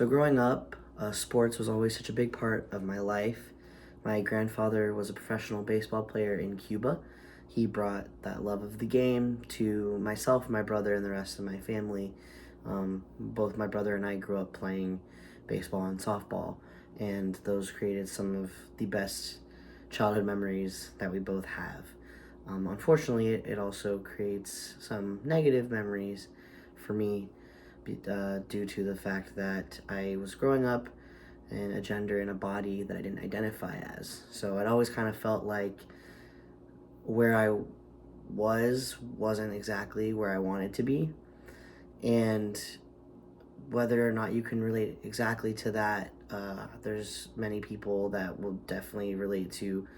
So growing up, sports was always such a big part of my life. My grandfather was a professional baseball player in Cuba. He brought that love of the game to myself, my brother, and the rest of my family. Both my brother and I grew up playing baseball and softball, and those created some of the best childhood memories that we both have. Unfortunately, it also creates some negative memories for me due to the fact that I was growing up in a gender and a body that I didn't identify as. So it always kind of felt like where I wasn't exactly where I wanted to be. And whether or not you can relate exactly to that, there's many people that will definitely relate to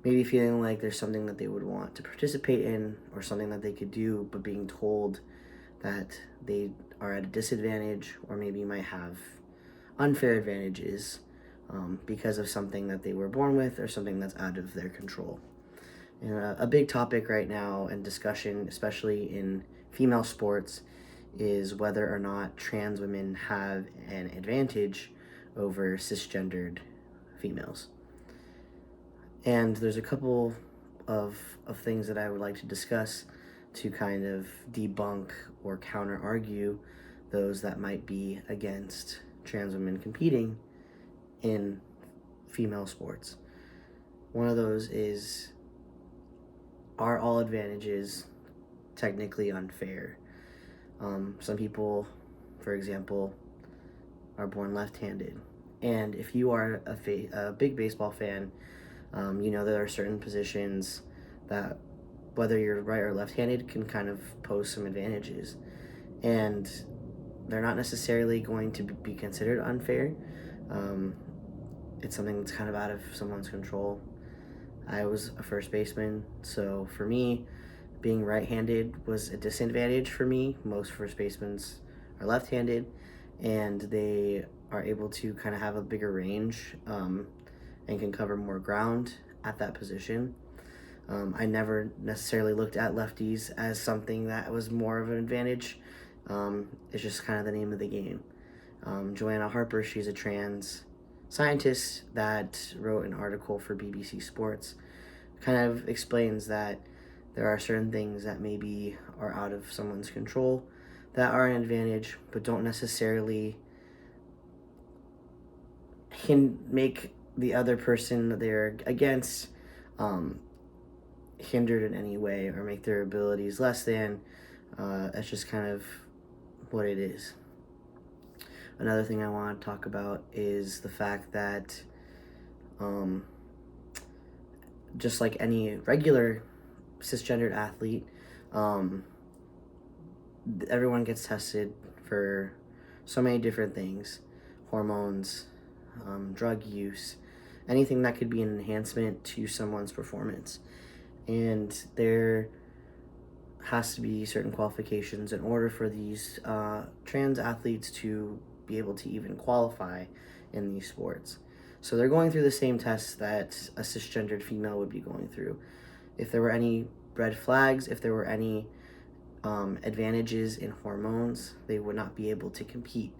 maybe feeling like there's something that they would want to participate in or something that they could do, but being told that they are at a disadvantage or maybe might have unfair advantages because of something that they were born with or something that's out of their control. And a big topic right now and discussion, especially in female sports, is whether or not trans women have an advantage over cisgendered females. And there's a couple of things that I would like to discuss to kind of debunk or counter argue those that might be against trans women competing in female sports. One of those is, are all advantages technically unfair? Some people, for example, are born left-handed. And if you are a big baseball fan, you know there are certain positions that, whether you're right or left-handed, can kind of pose some advantages. And they're not necessarily going to be considered unfair. It's something that's kind of out of someone's control. I was a first baseman, so for me, being right-handed was a disadvantage for me. Most first basemen are left-handed, and they are able to kind of have a bigger range and can cover more ground at that position. I never necessarily looked at lefties as something that was more of an advantage. It's just kind of the name of the game. Joanna Harper, she's a trans scientist that wrote an article for BBC Sports, kind of explains that there are certain things that maybe are out of someone's control that are an advantage, but don't necessarily can make the other person that they're against hindered in any way or make their abilities less than. That's just kind of what it is. Another thing I want to talk about is the fact that just like any regular cisgendered athlete, everyone gets tested for so many different things: hormones, drug use, anything that could be an enhancement to someone's performance. And there has to be certain qualifications in order for these trans athletes to be able to even qualify in these sports. So they're going through the same tests that a cisgendered female would be going through. If there were any red flags, if there were any advantages in hormones, they would not be able to compete.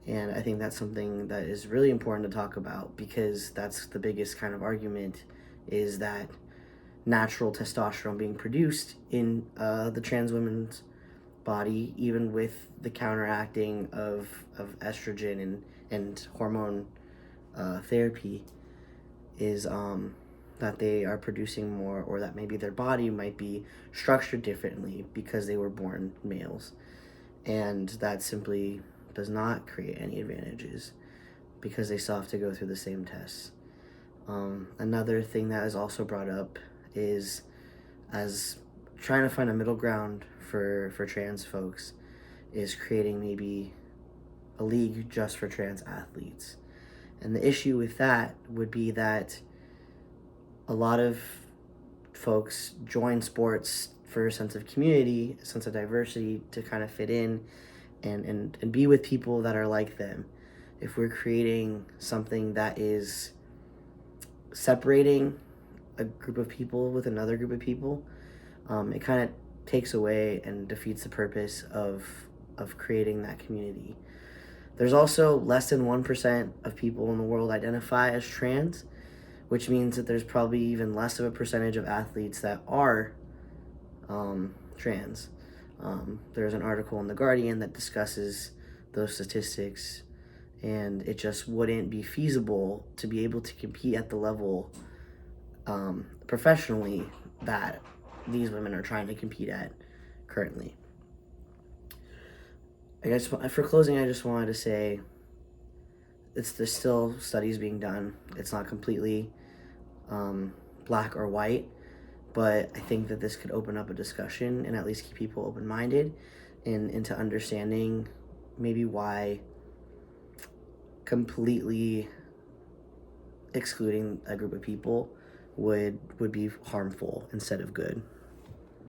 And I think that's something that is really important to talk about, because that's the biggest kind of argument, is that natural testosterone being produced in the trans women's body, even with the counteracting of estrogen and hormone therapy, is that they are producing more, or that maybe their body might be structured differently because they were born males. And that simply does not create any advantages because they still have to go through the same tests. Another thing that is also brought up is, as trying to find a middle ground for trans folks, is creating maybe a league just for trans athletes. And the issue with that would be that a lot of folks join sports for a sense of community, a sense of diversity, to kind of fit in and be with people that are like them. If we're creating something that is separating a group of people with another group of people, it kind of takes away and defeats the purpose of creating that community. There's also less than 1% of people in the world identify as trans, which means that there's probably even less of a percentage of athletes that are trans. There's an article in The Guardian that discusses those statistics, and it just wouldn't be feasible to be able to compete at the level professionally that these women are trying to compete at currently. I guess for closing, I just wanted to say there's still studies being done. It's not completely black or white, but I think that this could open up a discussion and at least keep people open-minded and into understanding maybe why completely excluding a group of people would be harmful instead of good.